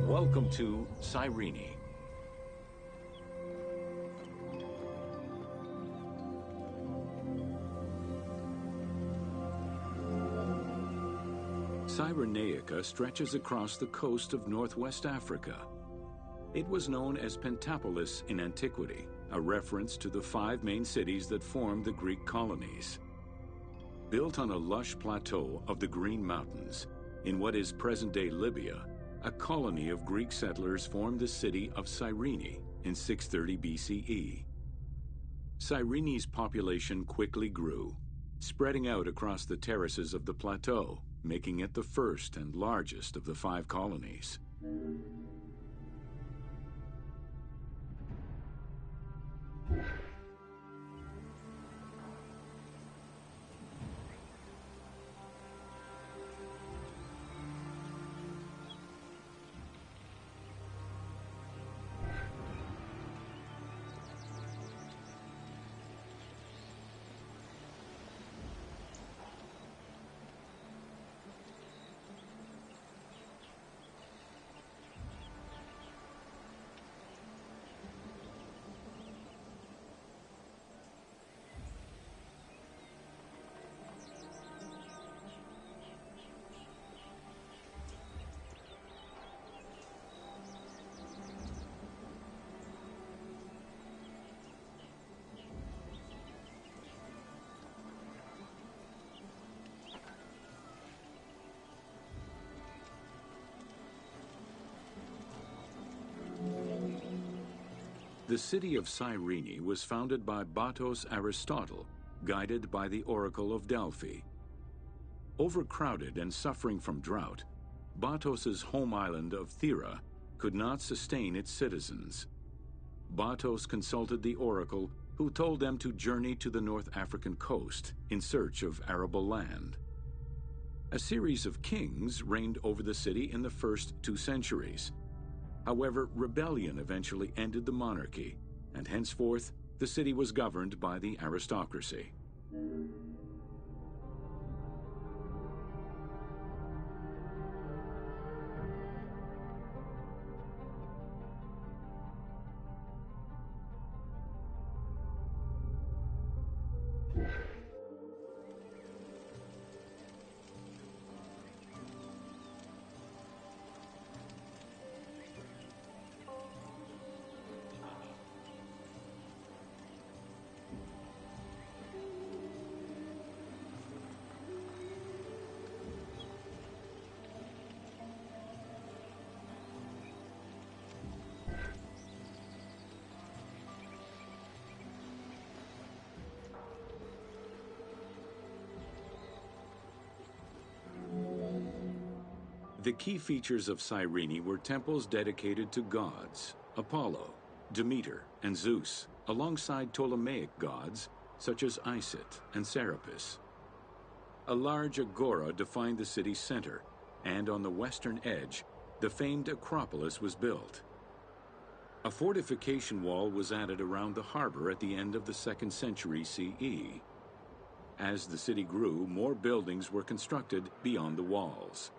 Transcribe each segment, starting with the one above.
Welcome to Cyrene. Cyrenaica stretches across the coast of northwest Africa. It was known as Pentapolis in antiquity, a reference to the 5 main cities that formed the Greek colonies. Built on a lush plateau of the Green Mountains, in what is present-day Libya, a colony of Greek settlers formed the city of Cyrene in 630 BCE. Cyrene's population quickly grew, spreading out across the terraces of the plateau, making it the first and largest of the 5 colonies. The city of Cyrene was founded by Batos Aristotle, guided by the Oracle of Delphi. Overcrowded and suffering from drought, Batos's home island of Thera could not sustain its citizens. Batos consulted the Oracle, who told them to journey to the North African coast in search of arable land. A series of kings reigned over the city in the first 2 centuries. However, rebellion eventually ended the monarchy, and henceforth the city was governed by the aristocracy. The key features of Cyrene were temples dedicated to gods, Apollo, Demeter, and Zeus, alongside Ptolemaic gods such as Isis and Serapis. A large agora defined the city's center, and on the western edge, the famed Acropolis was built. A fortification wall was added around the harbor at the end of the 2nd century CE. As the city grew, more buildings were constructed beyond the walls.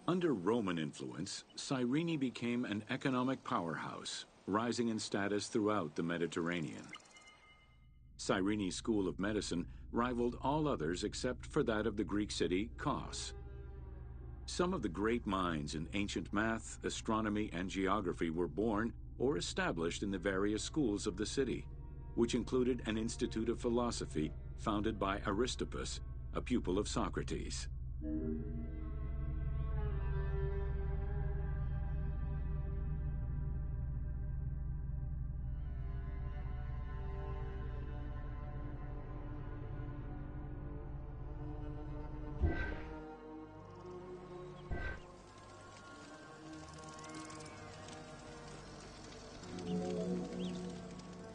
Under Roman influence, Cyrene became an economic powerhouse, rising in status throughout the Mediterranean. Cyrene's school of medicine rivaled all others except for that of the Greek city Kos. Some of the great minds in ancient math, astronomy, and geography were born or established in the various schools of the city, which included an institute of philosophy founded by Aristippus, a pupil of Socrates.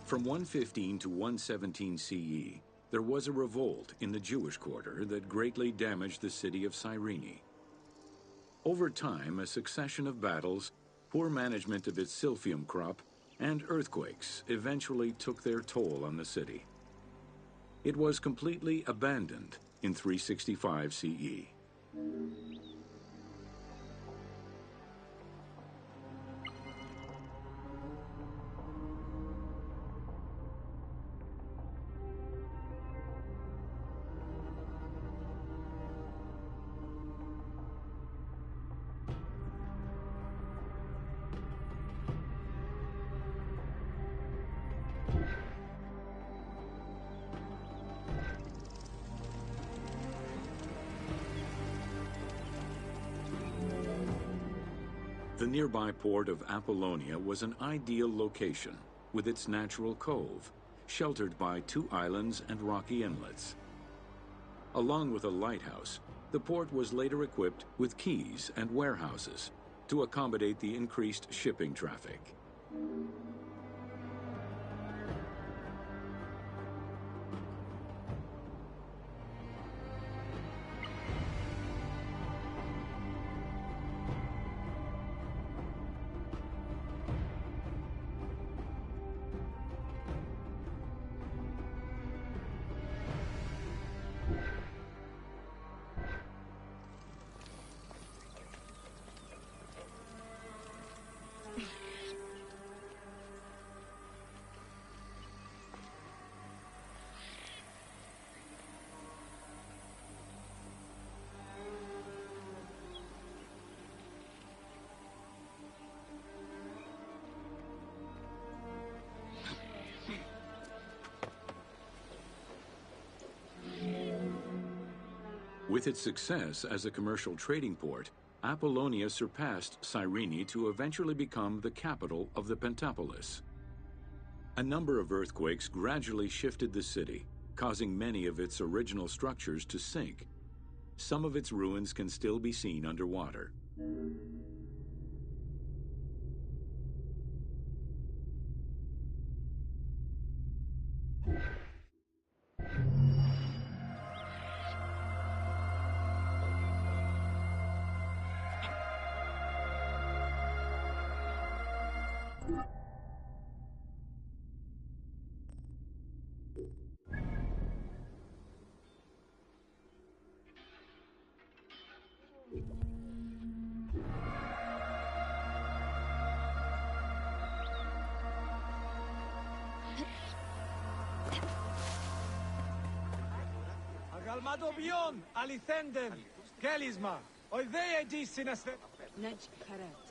From 115 to 117 CE, there was a revolt in the Jewish quarter that greatly damaged the city of Cyrene. Over time, a succession of battles, poor management of its silphium crop, and earthquakes eventually took their toll on the city. It was completely abandoned in 365 CE. The nearby port of Apollonia was an ideal location, with its natural cove, sheltered by 2 islands and rocky inlets. Along with a lighthouse, the port was later equipped with quays and warehouses to accommodate the increased shipping traffic. With its success as a commercial trading port, Apollonia surpassed Cyrene to eventually become the capital of the Pentapolis. A number of earthquakes gradually shifted the city, causing many of its original structures to sink. Some of its ruins can still be seen underwater. Almadobion, Alithenden, Gelisma, Oidea Dissinaste. Nej Karet.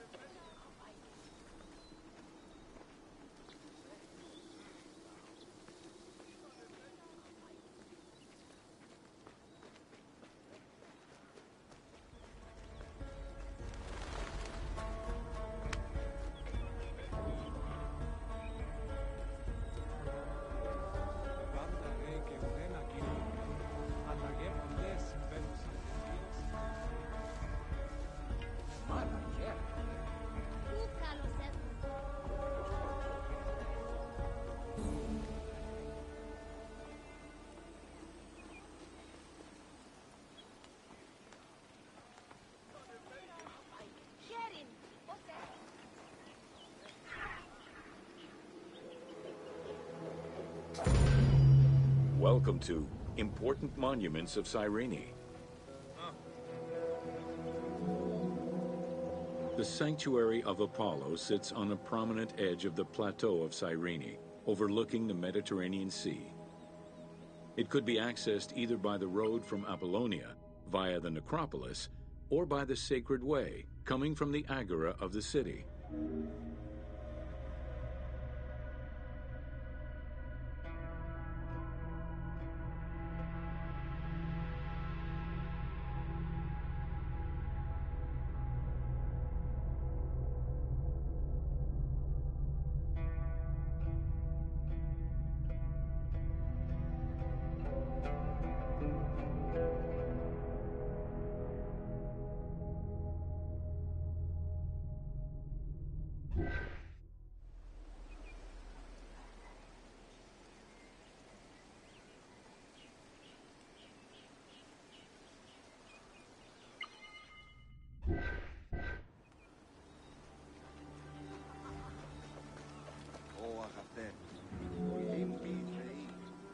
Welcome to Important Monuments of Cyrene. The sanctuary of Apollo sits on a prominent edge of the plateau of Cyrene, overlooking the Mediterranean Sea. It could be accessed either by the road from Apollonia, via the necropolis, or by the Sacred Way, coming from the agora of the city.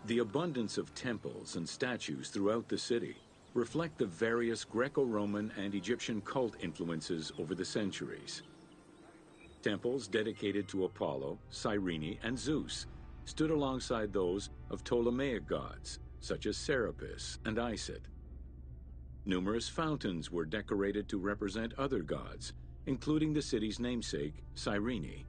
The abundance of temples and statues throughout the city reflect the various Greco-Roman and Egyptian cult influences over the centuries. Temples dedicated to Apollo, Cyrene, and Zeus stood alongside those of Ptolemaic gods, such as Serapis and Isis. Numerous fountains were decorated to represent other gods, including the city's namesake, Cyrene.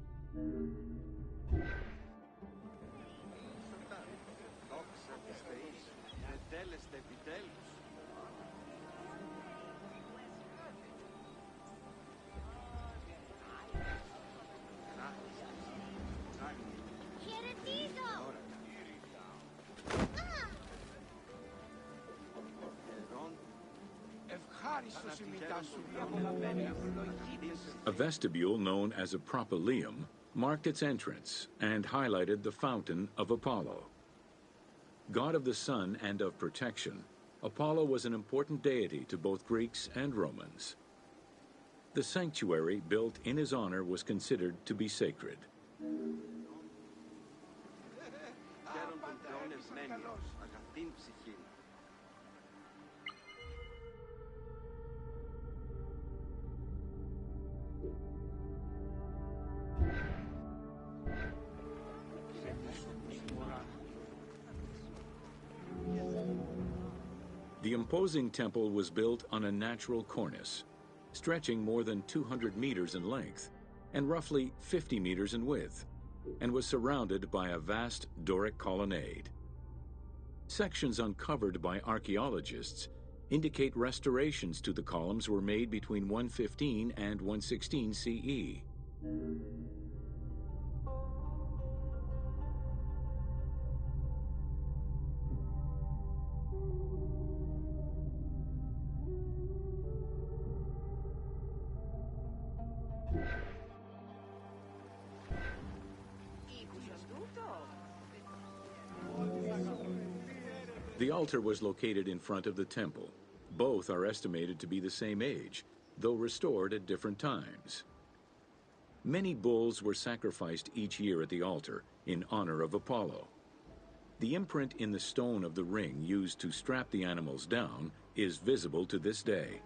A vestibule known as a propylaeum marked its entrance and highlighted the fountain of Apollo. God of the sun and of protection, Apollo was an important deity to both Greeks and Romans. The sanctuary built in his honor was considered to be sacred. The imposing temple was built on a natural cornice, stretching more than 200 meters in length and roughly 50 meters in width, and was surrounded by a vast Doric colonnade. Sections uncovered by archaeologists indicate restorations to the columns were made between 115 and 116 CE. The altar was located in front of the temple. Both are estimated to be the same age, though restored at different times. Many bulls were sacrificed each year at the altar in honor of Apollo. The imprint in the stone of the ring used to strap the animals down is visible to this day.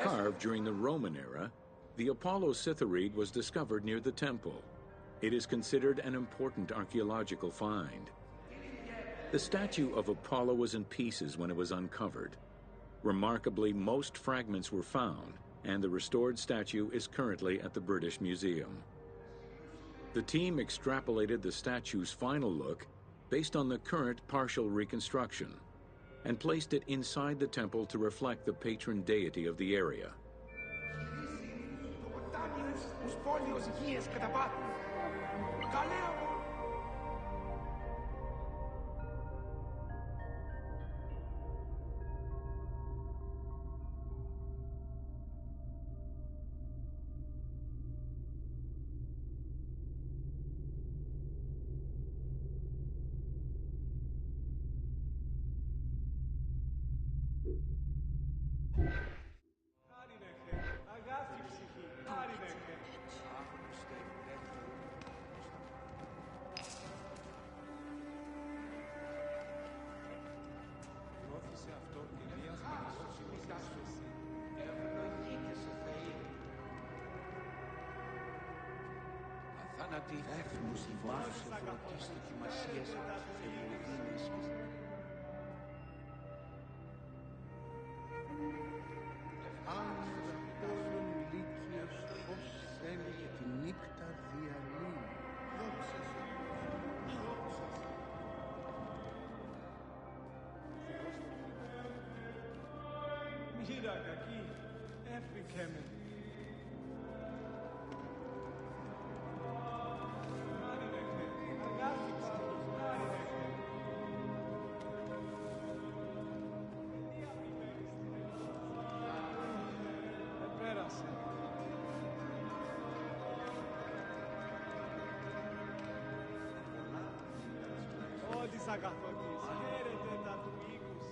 Carved during the Roman era, the Apollo Cytharide was discovered near the temple. It is considered an important archaeological find. The statue of Apollo was in pieces when it was uncovered. Remarkably, most fragments were found, and the restored statue is currently at the British Museum. The team extrapolated the statue's final look based on the current partial reconstruction and placed it inside the temple to reflect the patron deity of the area. Δάφνους δημάρχους ευρωτής δοκιμασίας φευγοδίνες. Άνδρα πόλων ηλίκιος, ως έλεγε τη νύχτα διαλύει. Δόξα σου. Μοίρα κακή, έφυγε με. Ότις αγαθότης, χαίρετε τα του οίκους.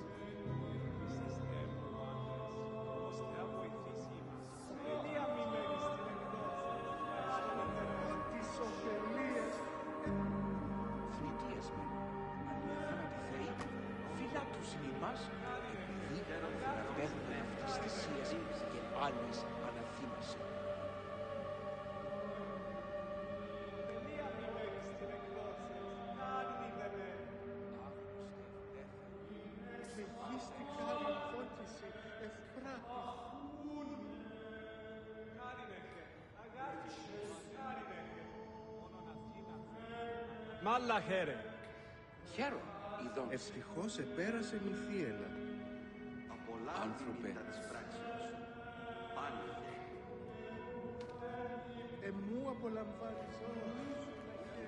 Είστε μόνες, όμως Θεά βοηθήσει μας. Ελία μη λέγεις την εκδόση. Τις ωφελίες. Θνητείες με, ανιαθάνατη Θεή, φύλλα τους ημάς, επειδή θεραπεύουν αυτής θυσίας και άλλες αναθήμασε. Μάλλα χαίρε. Χαίρομαι, ειδών. Ευτυχώς επέρασε η θύελα. Άνθρωπε, Εμού απολαμβάνεις όλους.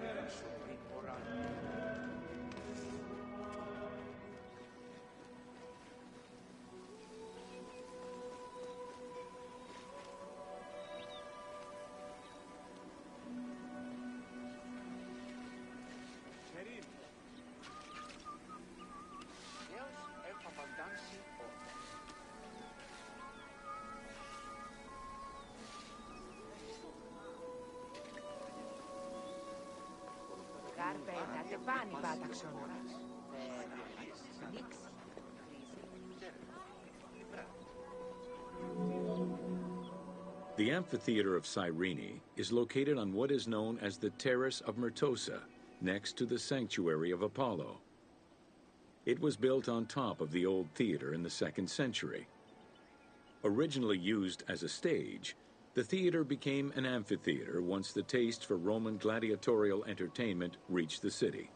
πέρασω πριν πορά. The amphitheater of Cyrene is located on what is known as the Terrace of Myrtosa, next to the sanctuary of Apollo. It was built on top of the old theater in the 2nd century. Originally used as a stage, the theater became an amphitheater once the taste for Roman gladiatorial entertainment reached the city.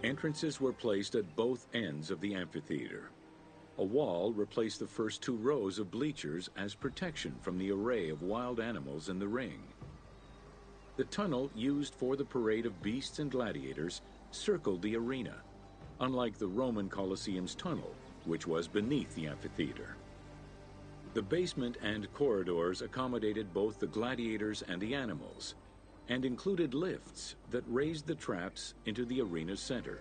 Entrances were placed at both ends of the amphitheater. A wall replaced the first 2 rows of bleachers as protection from the array of wild animals in the ring. The tunnel used for the parade of beasts and gladiators circled the arena, unlike the Roman Colosseum's tunnel, which was beneath the amphitheater. The basement and corridors accommodated both the gladiators and the animals, and included lifts that raised the traps into the arena's center.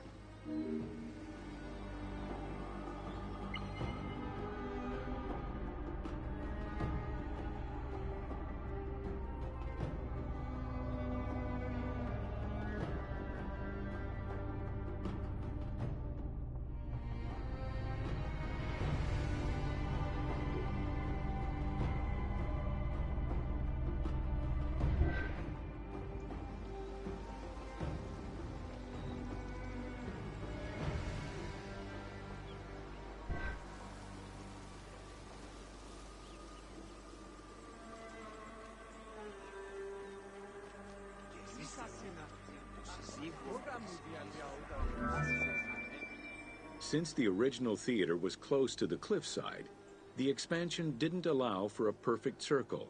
Since the original theater was close to the cliffside, the expansion didn't allow for a perfect circle.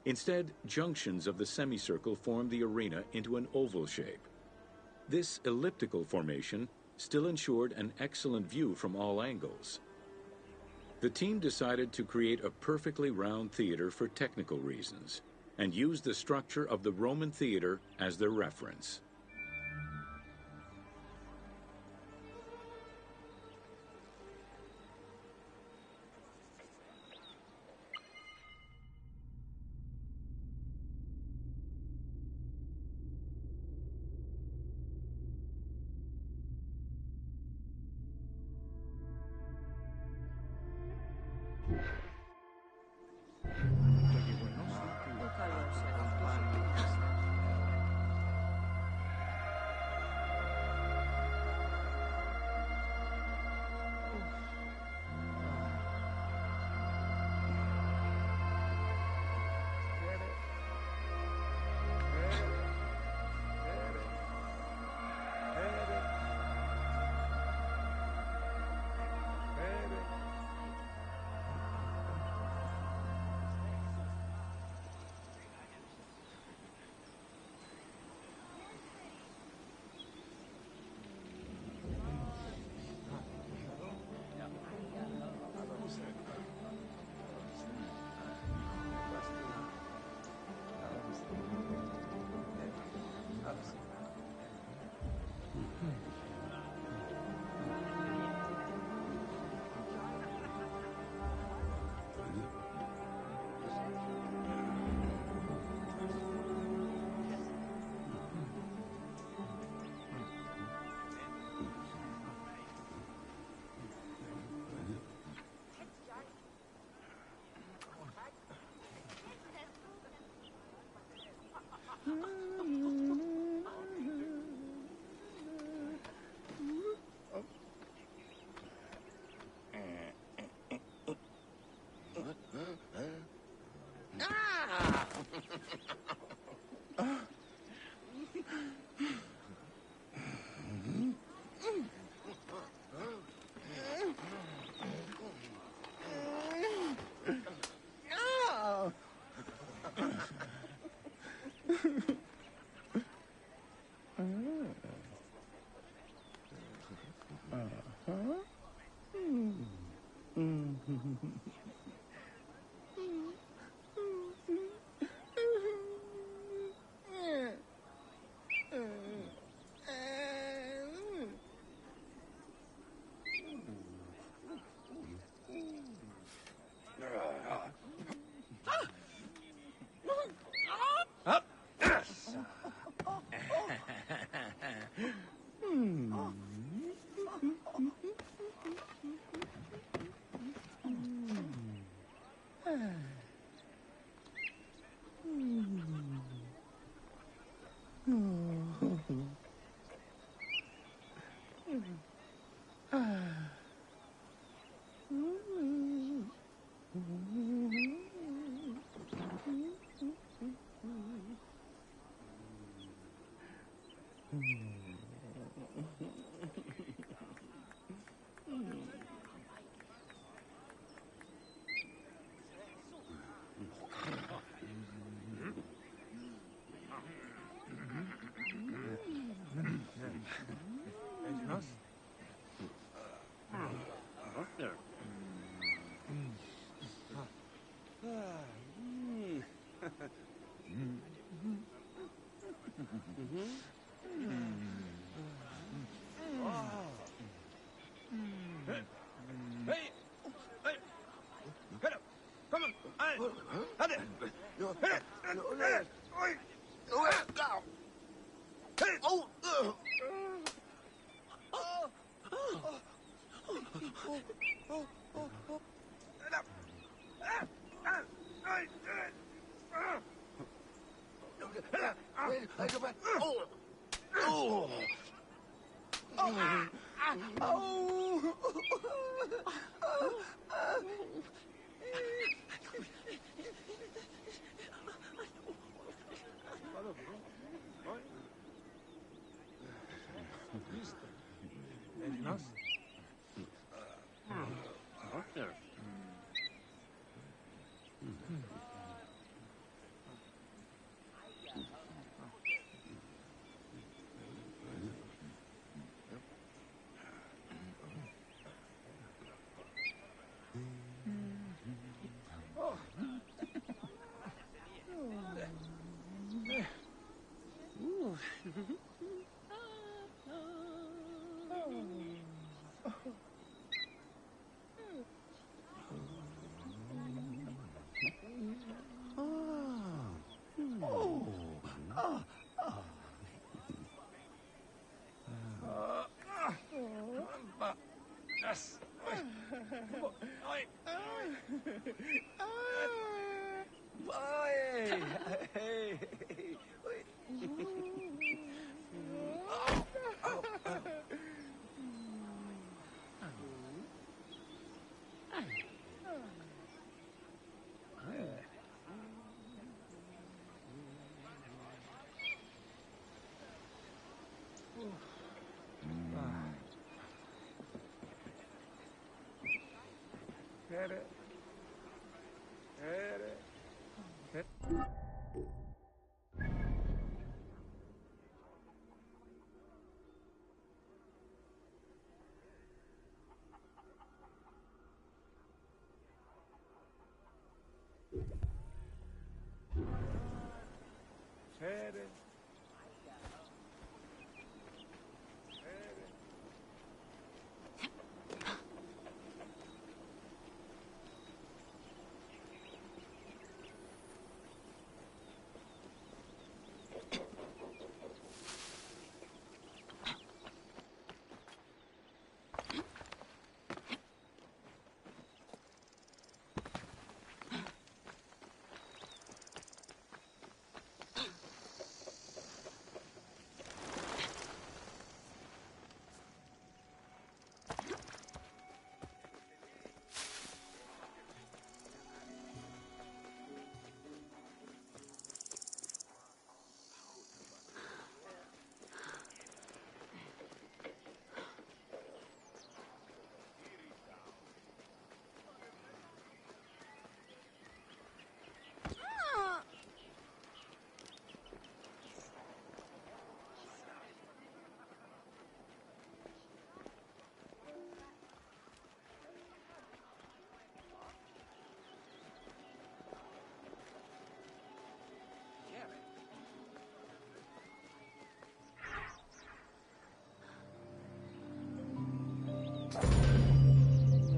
Instead, junctions of the semicircle formed the arena into an oval shape. This elliptical formation still ensured an excellent view from all angles. The team decided to create a perfectly round theater for technical reasons, and used the structure of the Roman theater as their reference.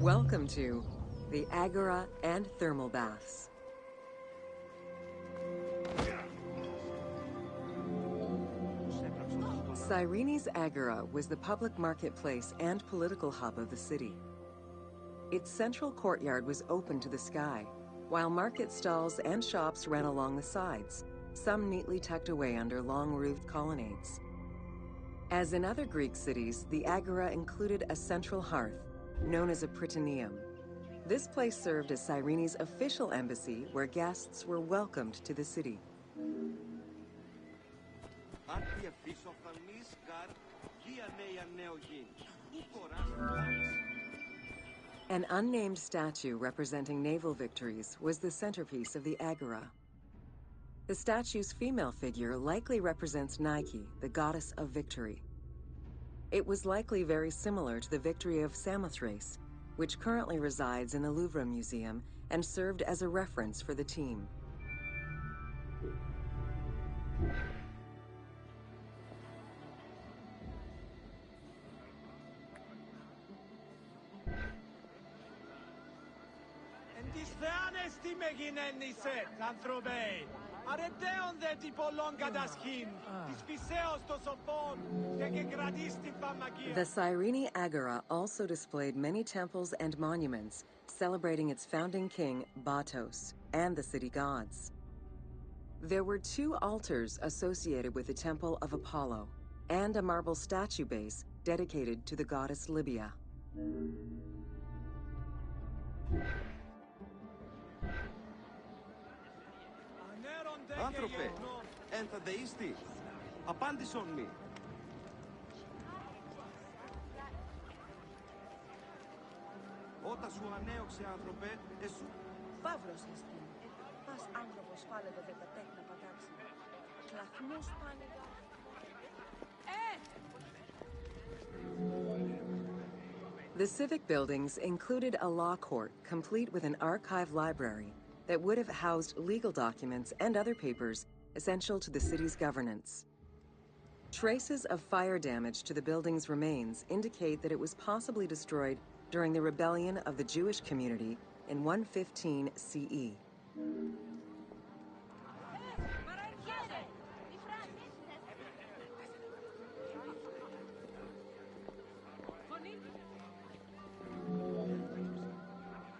Welcome to the Agora and Thermal Baths. Cyrene's Agora was the public marketplace and political hub of the city. Its central courtyard was open to the sky, while market stalls and shops ran along the sides, some neatly tucked away under long-roofed colonnades. As in other Greek cities, the Agora included a central hearth, known as a prytaneum. This place served as Cyrene's official embassy where guests were welcomed to the city. An unnamed statue representing naval victories was the centerpiece of the Agora. The statue's female figure likely represents Nike, the goddess of victory. It was likely very similar to the victory of Samothrace, which currently resides in the Louvre Museum and served as a reference for the team. Τις θεάνες τι με γινέννησέ, ανθρωπέοι. Αρετέονται τυπολόν κατασχήν. Της φυσέως το σοφόν και κρατής την φαμακία. The Cyrene Agora also displayed many temples and monuments celebrating its founding king, Batos, and the city gods. There were 2 altars associated with the temple of Apollo and a marble statue base dedicated to the goddess Libya. Άνθρωπε, εν θα δεήστη. Απάντησον μη. Όταν σου ανέωξε, άνθρωπε, εσού... Βαύρος εστί. Πας άνθρωπος φάλεδο δε τα τέχνα πατάξει. Κλαθμούς πάλεδο. The civic buildings included a law court complete with an archive library that would have housed legal documents and other papers essential to the city's governance. Traces of fire damage to the building's remains indicate that it was possibly destroyed during the rebellion of the Jewish community in 115 CE.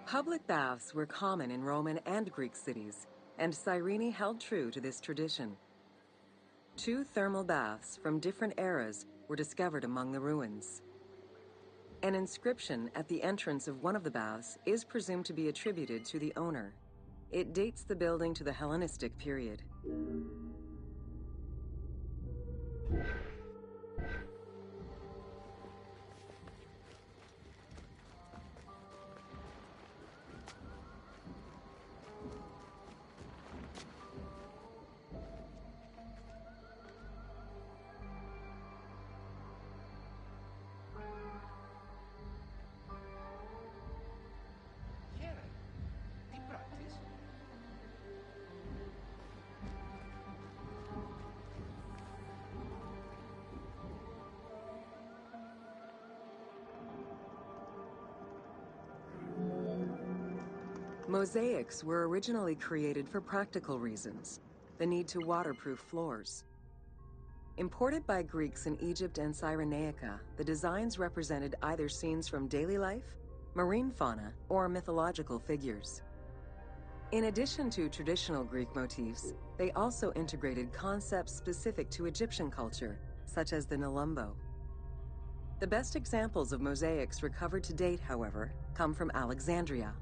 Public baths were common in Roman and Greek cities, and Cyrene held true to this tradition. 2 thermal baths from different eras were discovered among the ruins. An inscription at the entrance of one of the baths is presumed to be attributed to the owner. It dates the building to the Hellenistic period. Χαίρε, τι πράττεις? Mosaics were originally created for practical reasons, the need to waterproof floors. Imported by Greeks in Egypt and Cyrenaica, the designs represented either scenes from daily life, marine fauna, or mythological figures. In addition to traditional Greek motifs, they also integrated concepts specific to Egyptian culture, such as the Nelumbo. The best examples of mosaics recovered to date, however, come from Alexandria.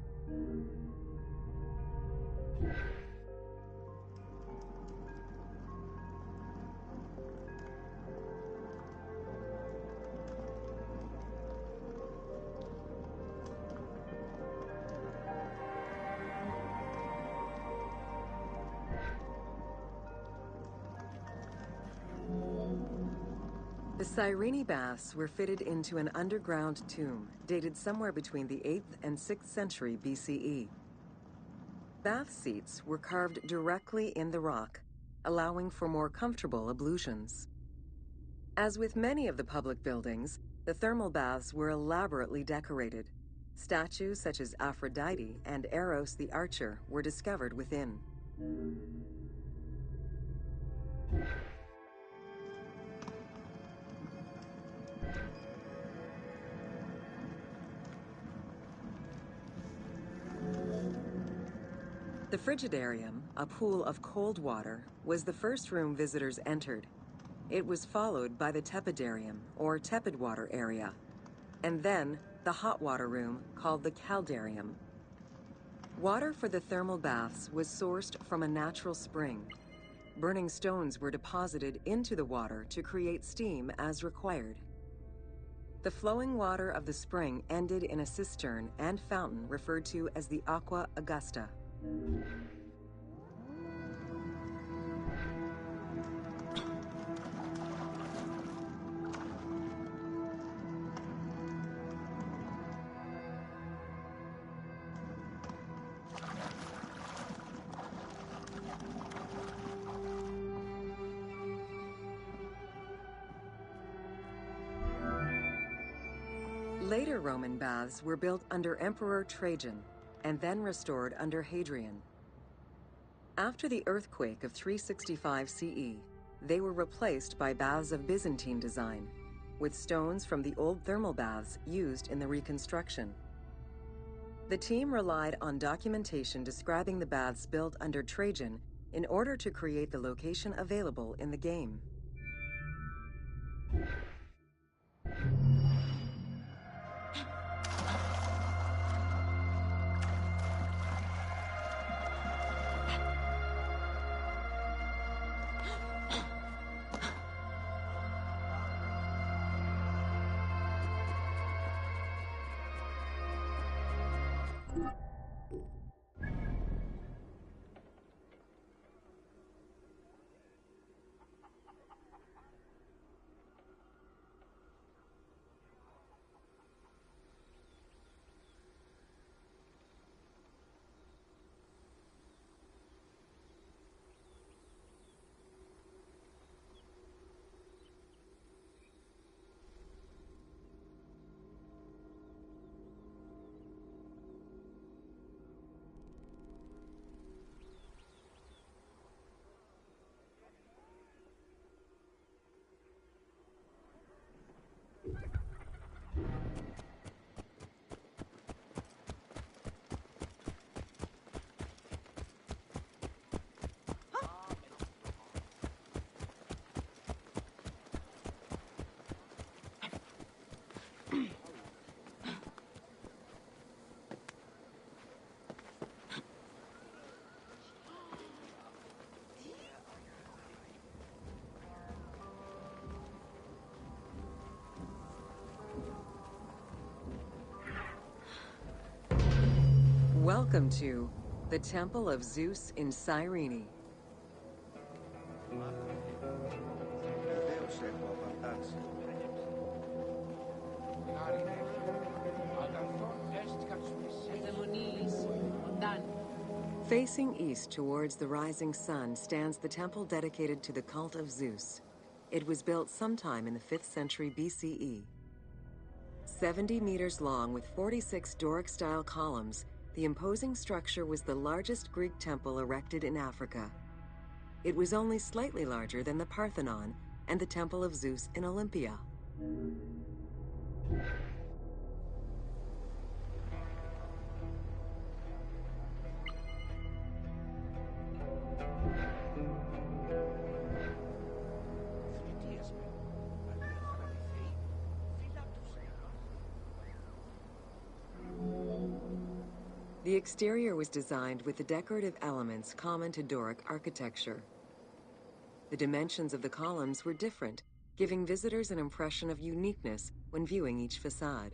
The Cyrene baths were fitted into an underground tomb dated somewhere between the 8th and 6th century BCE. Bath seats were carved directly in the rock, allowing for more comfortable ablutions. As with many of the public buildings, the thermal baths were elaborately decorated. Statues such as Aphrodite and Eros the Archer were discovered within. The Frigidarium, a pool of cold water, was the first room visitors entered. It was followed by the Tepidarium, or tepid water area, and then the hot water room called the Caldarium. Water for the thermal baths was sourced from a natural spring. Burning stones were deposited into the water to create steam as required. The flowing water of the spring ended in a cistern and fountain referred to as the Aqua Augusta. Later Roman baths were built under Emperor Trajan and then restored under Hadrian. After the earthquake of 365 CE, they were replaced by baths of Byzantine design, with stones from the old thermal baths used in the reconstruction. The team relied on documentation describing the baths built under Trajan in order to create the location available in the game. Welcome to the Temple of Zeus in Cyrene. Βεβαίως έχω απαντάξει. Facing east towards the rising sun stands the temple dedicated to the cult of Zeus. It was built sometime in the 5th century BCE. 70 meters long with 46 Doric-style columns, the imposing structure was the largest Greek temple erected in Africa. It was only slightly larger than the Parthenon and the Temple of Zeus in Olympia. The exterior was designed with the decorative elements common to Doric architecture. The dimensions of the columns were different, giving visitors an impression of uniqueness when viewing each facade.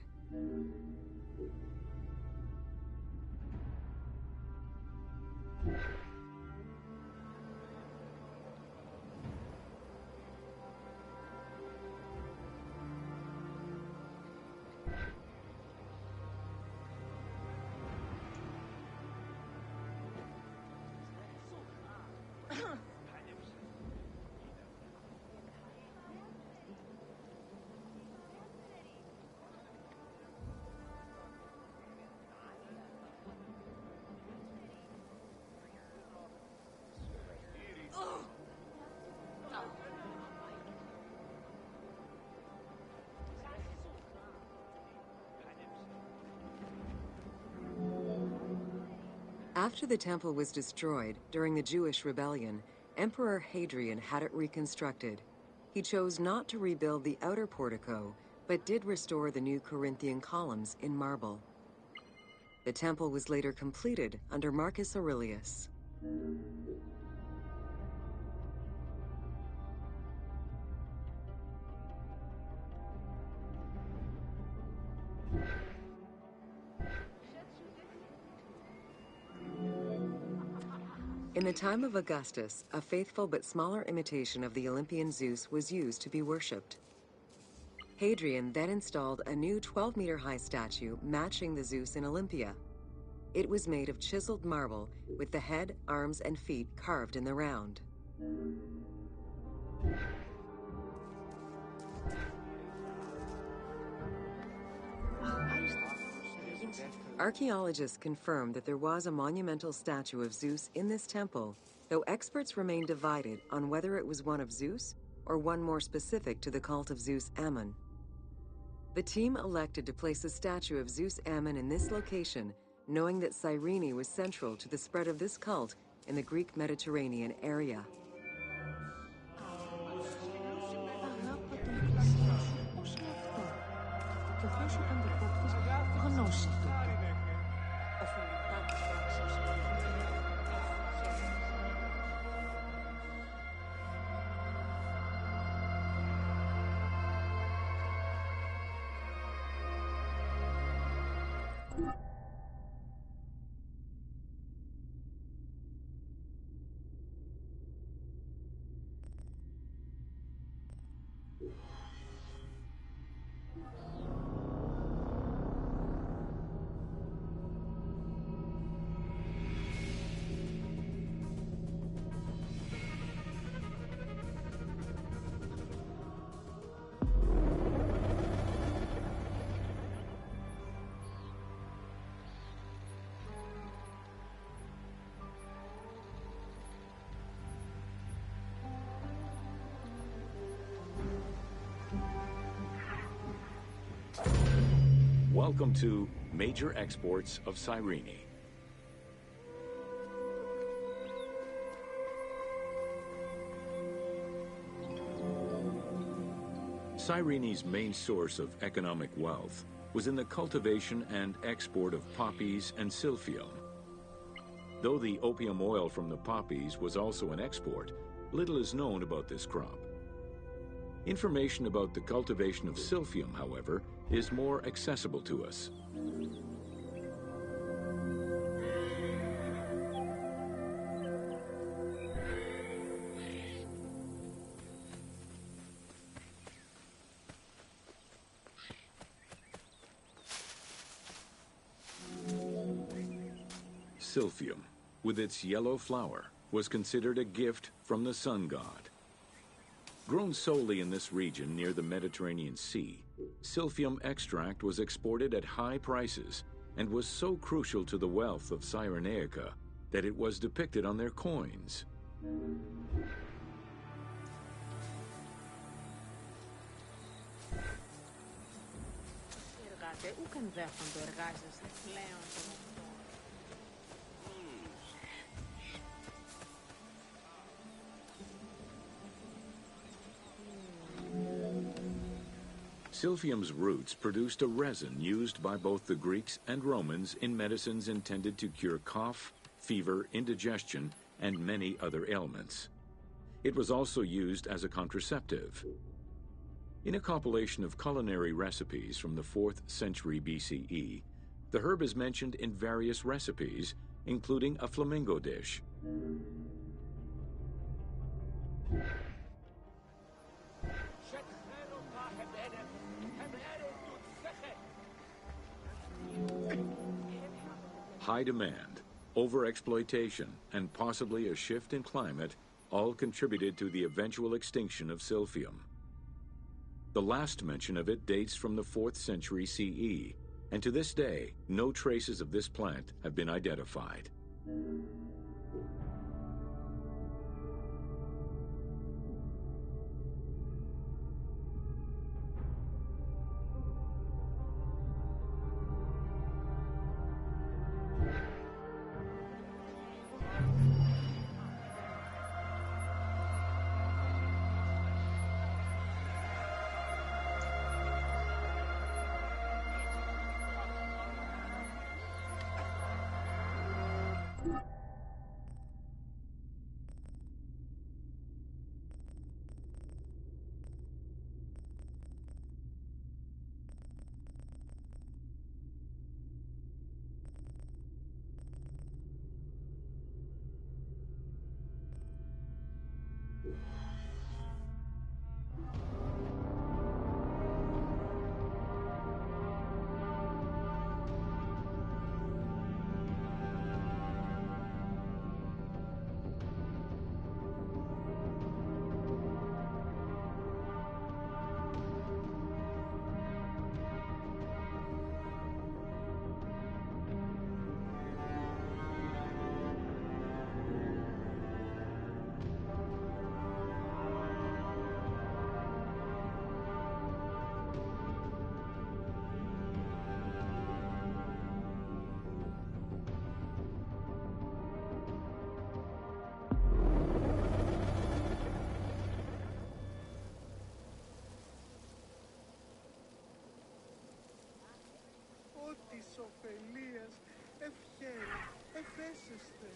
After the temple was destroyed during the Jewish rebellion, Emperor Hadrian had it reconstructed. He chose not to rebuild the outer portico, but did restore the new Corinthian columns in marble. The temple was later completed under Marcus Aurelius. In the time of Augustus, a faithful but smaller imitation of the Olympian Zeus was used to be worshipped. Hadrian then installed a new 12-meter-high statue matching the Zeus in Olympia. It was made of chiseled marble with the head, arms, and feet carved in the round. Archaeologists confirm that there was a monumental statue of Zeus in this temple, though experts remain divided on whether it was one of Zeus or one more specific to the cult of Zeus Ammon. The team elected to place a statue of Zeus Ammon in this location, knowing that Cyrene was central to the spread of this cult in the Greek Mediterranean area. Welcome to Major Exports of Cyrene. Cyrene's main source of economic wealth was in the cultivation and export of poppies and silphium. Though the opium oil from the poppies was also an export, little is known about this crop. Information about the cultivation of silphium, however, is more accessible to us. Silphium, with its yellow flower, was considered a gift from the sun god. Grown solely in this region near the Mediterranean Sea, silphium extract was exported at high prices and was so crucial to the wealth of Cyrenaica that it was depicted on their coins. Silphium's roots produced a resin used by both the Greeks and Romans in medicines intended to cure cough, fever, indigestion, and many other ailments. It was also used as a contraceptive. In a compilation of culinary recipes from the 4th century BCE, the herb is mentioned in various recipes, including a flamingo dish. High demand, overexploitation, and possibly a shift in climate all contributed to the eventual extinction of silphium. The last mention of it dates from the 4th century CE, and to this day, no traces of this plant have been identified. της ωφελίας, ευχαίρε, εφέσεστε.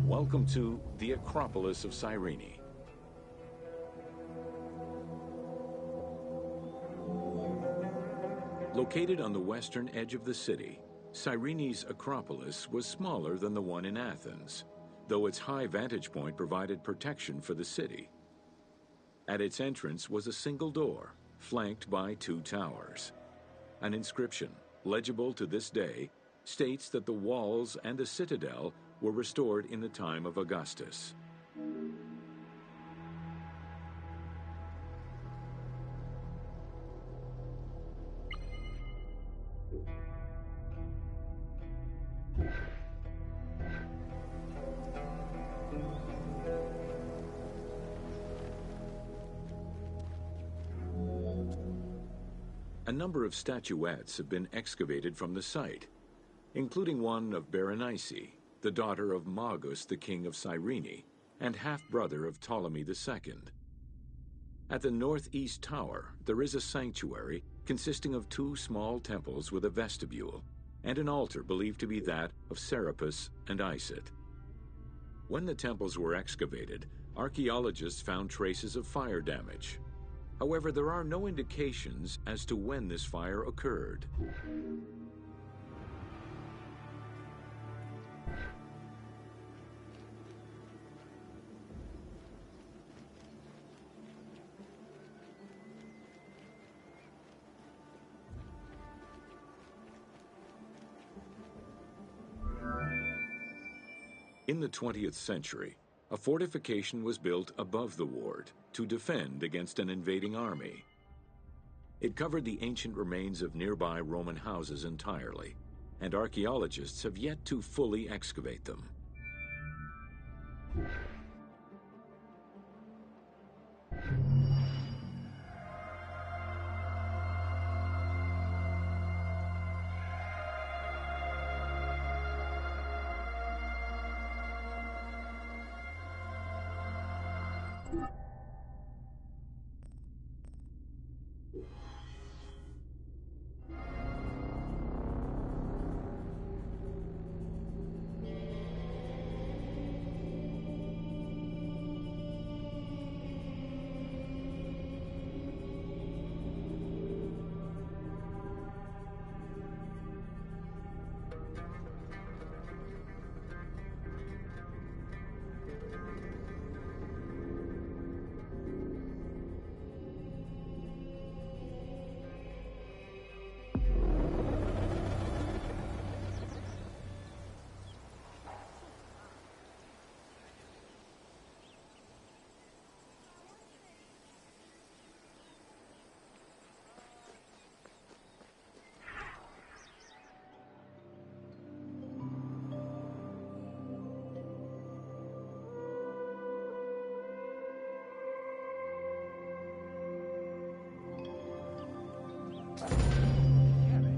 Welcome to the Acropolis of Cyrene. Located on the western edge of the city, Cyrene's Acropolis was smaller than the one in Athens, though its high vantage point provided protection for the city. At its entrance was a single door, flanked by two towers. An inscription, legible to this day, states that the walls and the citadel were restored in the time of Augustus. A number of statuettes have been excavated from the site, including one of Berenice, the daughter of Magus, the king of Cyrene, and half-brother of Ptolemy II. At the northeast tower, there is a sanctuary consisting of two small temples with a vestibule, and an altar believed to be that of Serapis and Isis. When the temples were excavated, archaeologists found traces of fire damage. However, there are no indications as to when this fire occurred. In the 20th century, a fortification was built above the ward to defend against an invading army. It covered the ancient remains of nearby Roman houses entirely, and archaeologists have yet to fully excavate them.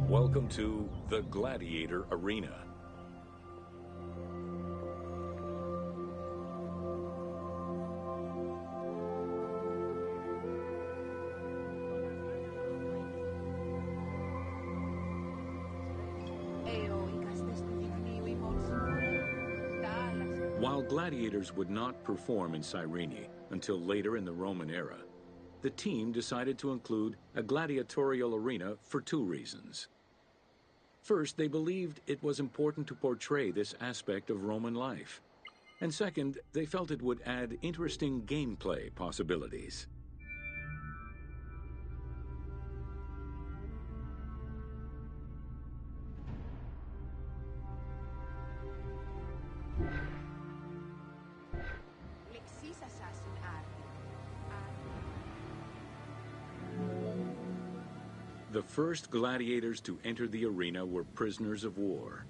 Welcome to the Gladiator Arena. While gladiators would not perform in Cyrene until later in the Roman era, the team decided to include a gladiatorial arena for two reasons. First, they believed it was important to portray this aspect of Roman life. And second, they felt it would add interesting gameplay possibilities. The first gladiators to enter the arena were prisoners of war.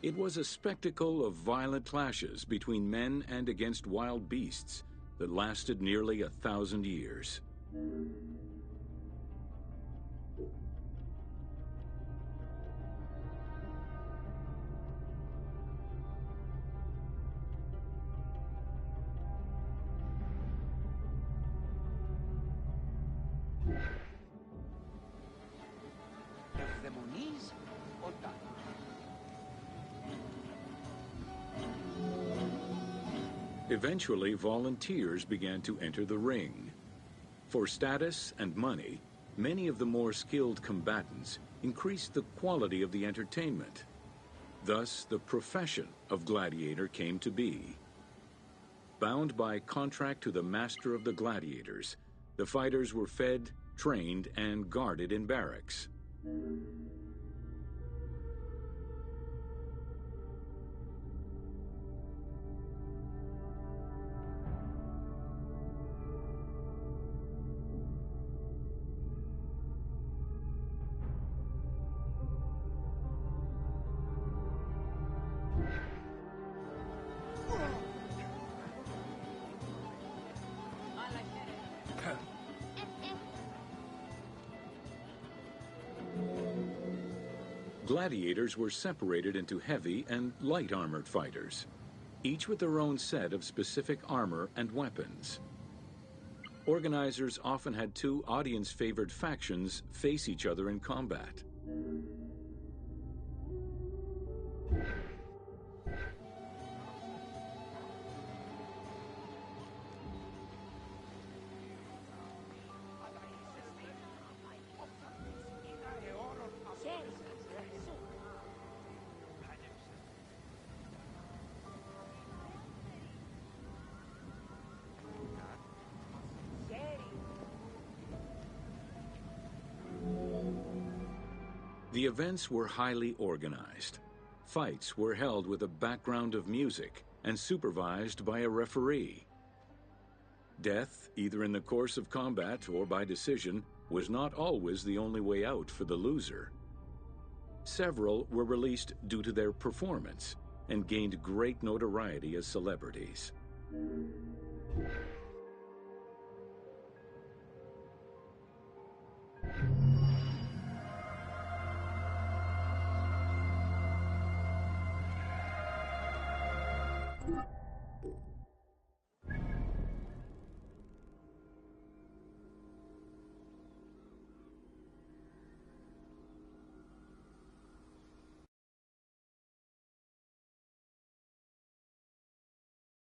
It was a spectacle of violent clashes between men and against wild beasts that lasted nearly 1,000 years. Eventually, volunteers began to enter the ring. For status and money, many of the more skilled combatants increased the quality of the entertainment. Thus, the profession of gladiator came to be. Bound by contract to the master of the gladiators, the fighters were fed, trained, and guarded in barracks. Gladiators were separated into heavy and light armored fighters, each with their own set of specific armor and weapons. Organizers often had two audience-favored factions face each other in combat. The events were highly organized. Fights were held with a background of music and supervised by a referee. Death, either in the course of combat or by decision, was not always the only way out for the loser. Several were released due to their performance and gained great notoriety as celebrities.